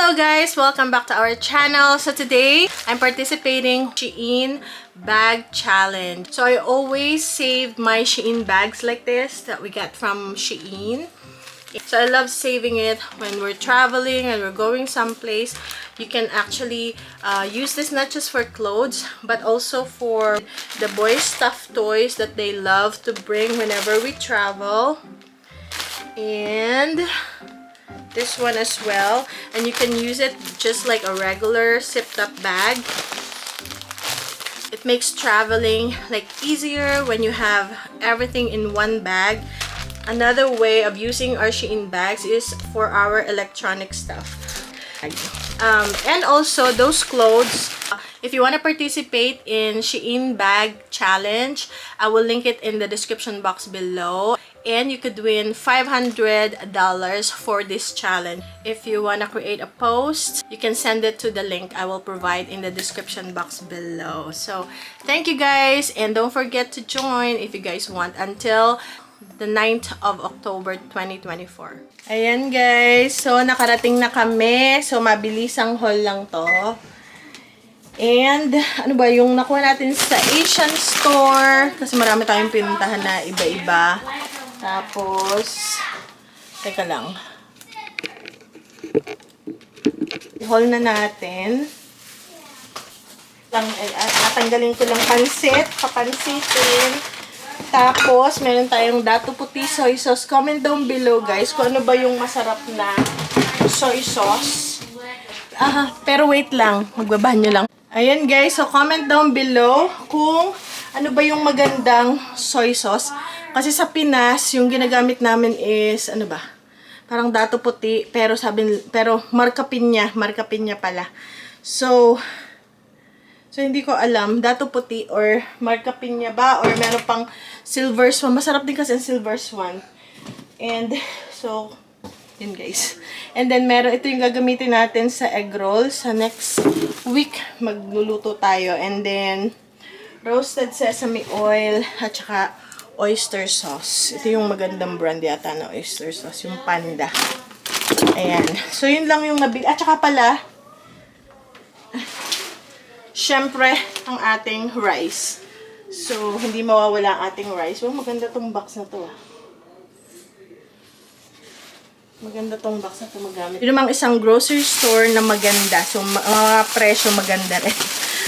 Hello guys! Welcome back to our channel. So today, I'm participating Shein bag challenge. So I always save my Shein bags like this that we get from Shein. So I love saving it when we're traveling and we're going someplace. You can actually use this not just for clothes, but also for the boys' stuffed toys that they love to bring whenever we travel. And this one as well, and you can use it just like a regular zipped up bag. It makes traveling like easier when you have everything in one bag. Another way of using our Shein bags is for our electronic stuff. And also those clothes, if you want to participate in Shein bag challenge, I will link it in the description box below. And you could win $500 for this challenge. If you want to create a post, you can send it to the link I will provide in the description box below. So, thank you guys, and don't forget to join if you guys want until the 9th of October 2024. Ayan guys, so nakarating na kami. So, mabilisang haul lang to. And, ano ba, yung nakuha natin sa Asian store, kasi marami tayong pinuntahan na iba-iba. Tapos, teka lang. I-haul na natin. Tatanggalin ko lang pansit, papansitin. Tapos, meron tayong Dato Puti soy sauce. Comment down below, guys, kung ano ba yung masarap na soy sauce. Pero wait lang, magbabahan nyo lang. Ayan, guys, so comment down below kung ano ba yung magandang soy sauce. Kasi sa Pinas, yung ginagamit namin is, ano ba? Parang Dato Puti, pero marka Pinya pala. So hindi ko alam, Dato Puti or marka Pinya ba? Or meron pang Silver Swan. Masarap din kasi ang Silver Swan. And, so, yun guys. And then, ito yung gagamitin natin sa egg roll. Sa next week, magluluto tayo. And then, roasted sesame oil, at saka oyster sauce. Ito yung magandang brand yata na oyster sauce. Yung Panda. Ayan. So, yun lang yung nabili. At saka pala, syempre, ang ating rice. So, hindi mawawala ang ating rice. Oh, maganda tong box na to. Maganda tong box na to magamit. Yun namang isang grocery store na maganda. So, mga presyo maganda rin.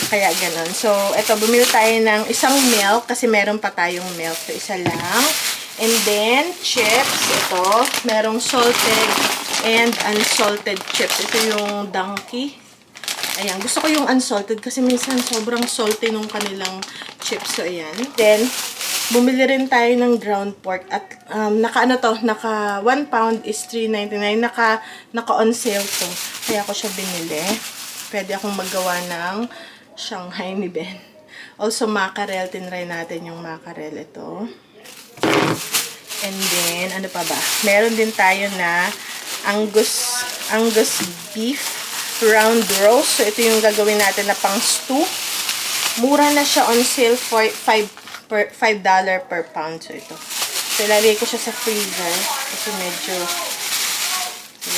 Kaya ganun. So, eto, bumili tayo ng isang milk kasi meron pa tayong milk. So, isa lang. And then, chips. Ito, merong salted and unsalted chips. Ito yung Donkey. Ayan, gusto ko yung unsalted kasi minsan sobrang salty nung kanilang chips. So, ayan. Then, bumili rin tayo ng ground pork. At, naka 1 pound is $3.99. Naka on sale to. Kaya ako siya binili. Pwede akong maggawa ng Shanghai ni Ben. Also, mackerel. Tinry natin yung mackerel. Ito. And then, ano pa ba? Meron din tayo na Angus beef round roast. So, ito yung gagawin natin na pang stew. Mura na siya on sale for $5 per pound. So, ito. So, ilalagay ko siya sa freezer. Kasi medyo,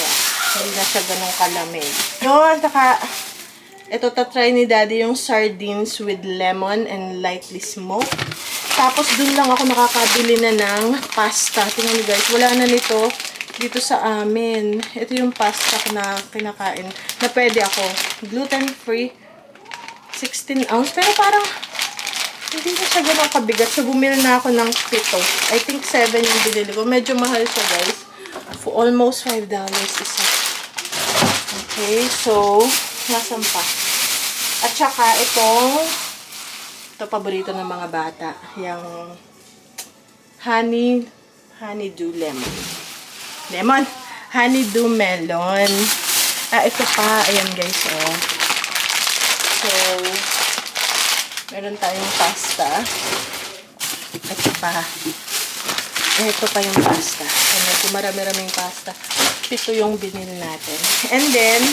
yeah, hindi na siya ganun kalamig. Yun, saka, ito, tatry ni Daddy yung sardines with lemon and lightly smoked. Tapos, dun lang ako nakakabili na ng pasta. Tingnan niyo guys, wala na nito dito sa amin. Ito yung pasta na kinakain na pwede ako. Gluten-free. 16 ounce. Pero parang, hindi na siya ganun kabigat. So, bumili na ako ng 7. I think 7 yung binili ko. Medyo mahal siya guys. For almost $5 isa. Okay, so, nasan pa? At saka, ito paborito ng mga bata. Yung honeydew lemon. Honeydew melon. Ito pa. Ayan guys, oh. So, meron tayong pasta. Ito pa. Ito pa yung pasta. Medyo marami-raming pasta. 7 yung binili natin. And then,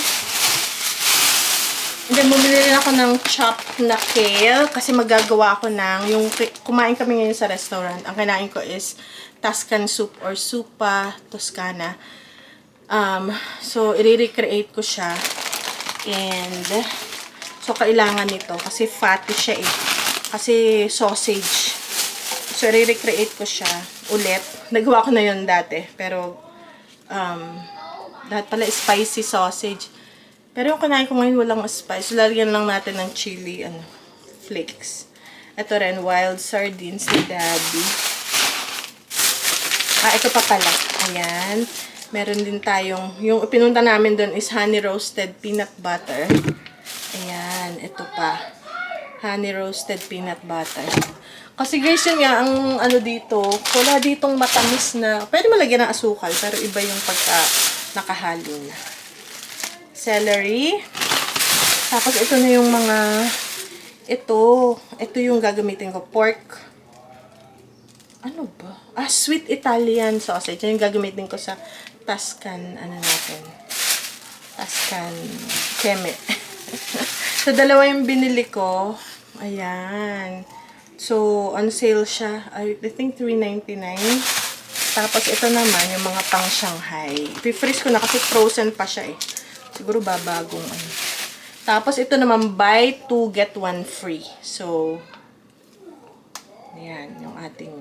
bumili rin ako ng chopped na kale kasi magagawa ako ng, kumain kami ngayon sa restaurant. Ang kinain ko is Tuscan soup or Supa Toscana. So, i-recreate ko siya. And, so, kailangan nito. Kasi fatty siya eh. Kasi sausage. So, i-recreate ko siya ulit. Nagawa ko na yun dati. Pero, lahat pala spicy sausage. Pero yung kinain ko ngayon walang spice. So, lalagyan lang natin ng chili, flakes. Ito rin, wild sardines ni Daddy. Ito pa pala. Ayan. Meron din tayong, yung pinunta namin doon is honey roasted peanut butter. Ayan, ito pa. Honey roasted peanut butter. Kasi guys, yun nga, ang dito, wala ditong matamis na, pwede malagyan ng asukal, pero iba yung pagka nakahalo na. Celery. Tapos ito na yung mga, ito yung gagamitin ko, pork. Ano ba? Sweet Italian sausage. Yan yung gagamitin ko sa Tuscan, Tuscan keme. So, dalawa yung binili ko. Ayan. So, on sale siya. I think $3.99. Tapos, ito naman, yung mga pang Shanghai. I-freeze ko na kasi frozen pa siya eh. Siguro babagong Tapos, ito naman, buy 2, get 1 free. So, ayan, yung ating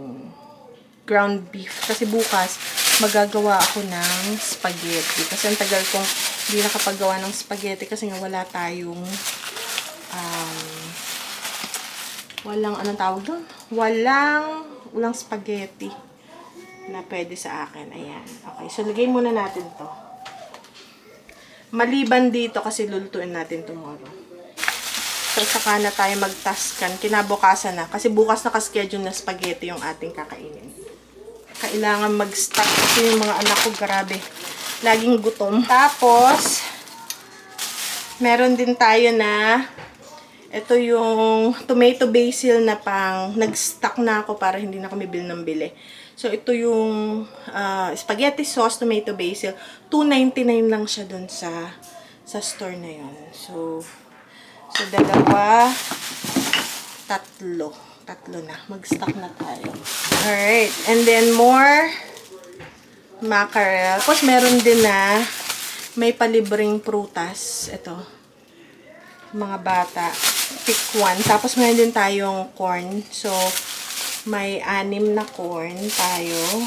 ground beef. Kasi bukas, magagawa ako ng spaghetti. Kasi ang tagal kong hindi nakapagawa ng spaghetti kasi nga wala tayong walang, anong tawag doon? Walang spaghetti na pwede sa akin. Ayan. Okay, so lagay muna natin to. Maliban dito kasi lulutuin natin tomorrow. So, saka na tayo mag-Tuscan. Kinabukasan na. Kasi bukas naka-schedule na spaghetti yung ating kakainin. Kailangan mag-stock kasi yung mga anak ko, grabe. Laging gutom. Tapos, meron din tayo na, ito yung tomato basil na pang, nag-stock na ako para hindi na kami bili ng bili. So, ito yung spaghetti sauce, tomato basil. $2.99 lang siya dun sa store na yun. So, dalawa, tatlo na. Mag-stock na tayo. Alright. And then, more mackerel. Tapos, meron din na may palibreng prutas. Ito. Mga bata. Pick one. Tapos, meron din tayong corn. So, may 6 na corn tayo.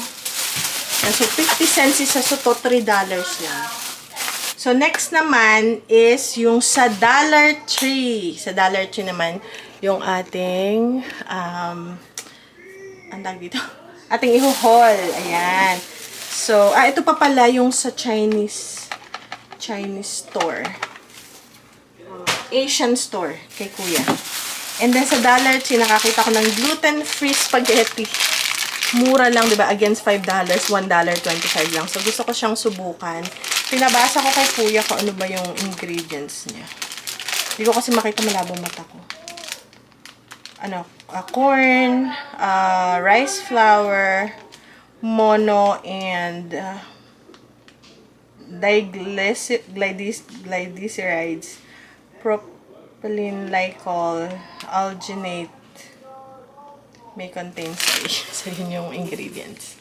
So, 50 cents isa. So, to $3 lang. So, next naman is yung sa Dollar Tree. Sa Dollar Tree naman, yung ating, ang tawag dito? Ating iho-haul. Ayan. So, ito pa pala yung sa Chinese store. Asian store kay Kuya. And then, sa Dollar Tree, nakakita ko ng gluten-free spaghetti. Mura lang, diba? Against $5, $1.25 lang. So, gusto ko siyang subukan. Pinabasa ko kay Kuya kung ano ba yung ingredients niya. Hindi ko kasi makita, malabo mata ko. Corn, rice flour, mono, and diglycerides, propylene glycol, alginate, may contain so yun yung ingredients.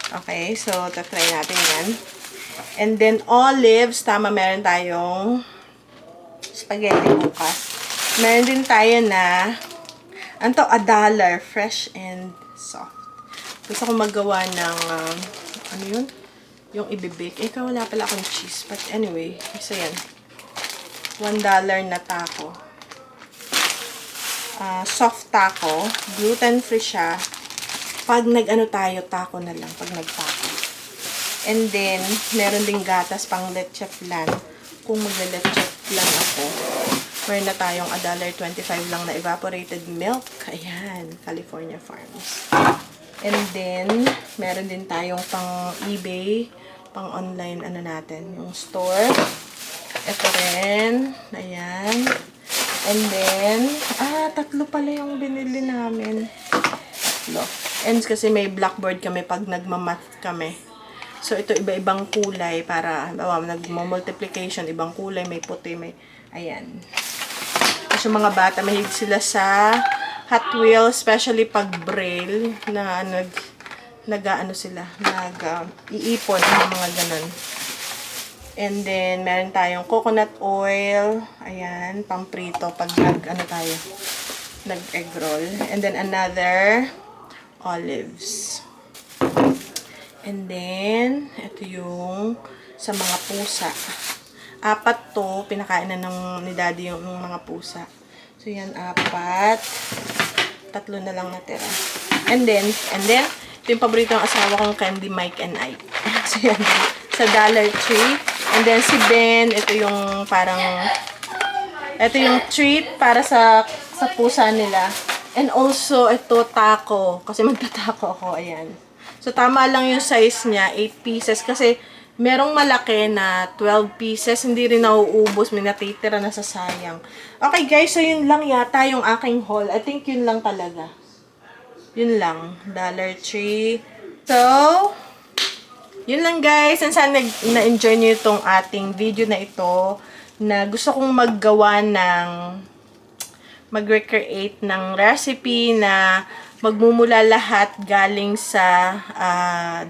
Okay, so tatry natin yan. And then olives, tama, meron tayong spaghetti bukas. Meron din tayo na $1, fresh and soft. Gusto ko magawa ng ano yun? Yung ibibake. Wala pala akong cheese. But anyway, so yan. $1 na taco. Soft taco. Gluten-free siya. Pag nag-ano tayo, taco na lang. Pag nag-taco. And then, meron ding gatas pang leche flan. Kung mag-leche flan ako, meron na tayong $1.25 lang na evaporated milk. Ayan, California Farms. And then, meron din tayong pang eBay, pang online, natin, yung store. Ito rin. Ayan. And then, tatlo pala yung binili namin. Tatlo. And kasi may blackboard kami pag nagmamath kami. So, ito iba-ibang kulay para, nagmo-multiplication, ibang kulay, may puti, may, ayan. Kasi yung mga bata, mahilig sila sa Hot Wheels, especially pag braille, na iipon, mga ganun. And then, meron tayong coconut oil. Ayan, pamprito pag nag-egg roll. And then, another olives. And then, ito yung sa mga pusa. 4 to, pinakain na ni Daddy yung mga pusa. So, yan, 4. 3 na lang natira. And then, ito yung paborito ng asawa kong candy, Mike and Ike. So, yan, sa Dollar Tree. And then, si Ben, ito yung treat para sa pusa nila. And also, ito, taco. Kasi magtatako ako, ayan. So, tama lang yung size niya, 8 pieces. Kasi, merong malaki na 12 pieces. Hindi rin nauubos. May natitira na sa sayang. Okay, guys. So, yun lang yata yung aking haul. I think yun lang talaga. Yun lang. Dollar Tree. So, yun lang guys, and sana na-enjoy nyo itong ating video na ito, na gusto kong mag-recreate ng recipe na magmumula lahat galing sa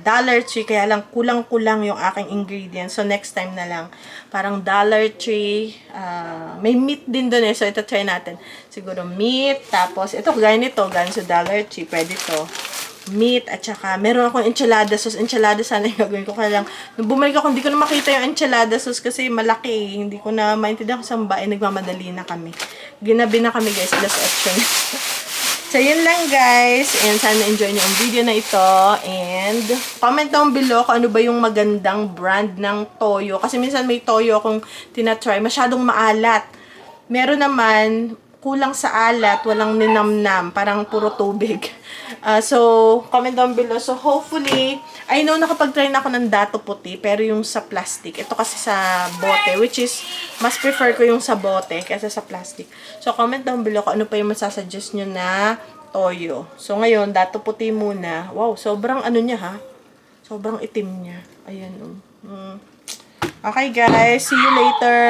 Dollar Tree, kaya lang kulang-kulang yung aking ingredients. So next time na lang, parang Dollar Tree, may meat din doon so ito try natin. Siguro meat, tapos ito gaya nito, galing sa Dollar Tree, pwede to. Meat, at saka meron akong enchilada sauce. Enchilada sana yung gagawin ko. Kaya lang, nung bumalik ako, hindi ko na makita yung enchilada sauce kasi malaki. Hindi ko na maintindihan kung saan ba. Nagmamadali na kami. Ginabi na kami guys. Last option. So, yun lang guys. And sana enjoy nyo ang video na ito. And comment down below kung ano ba yung magandang brand ng toyo. Kasi minsan may toyo akong tinatry. Masyadong maalat. Meron naman, kulang sa alat, walang ninamnam, parang puro tubig. So, comment down below. So, hopefully, I know nakapag-try na ako ng dato puti, pero yung sa plastic. Ito kasi sa bote, which is, mas prefer ko yung sa bote kaysa sa plastic. So, comment down below kung ano pa yung masasuggest nyo na toyo. So, ngayon, dato puti muna. Wow, sobrang ano niya ha? Sobrang itim niya. Ayan. Okay guys, see you later!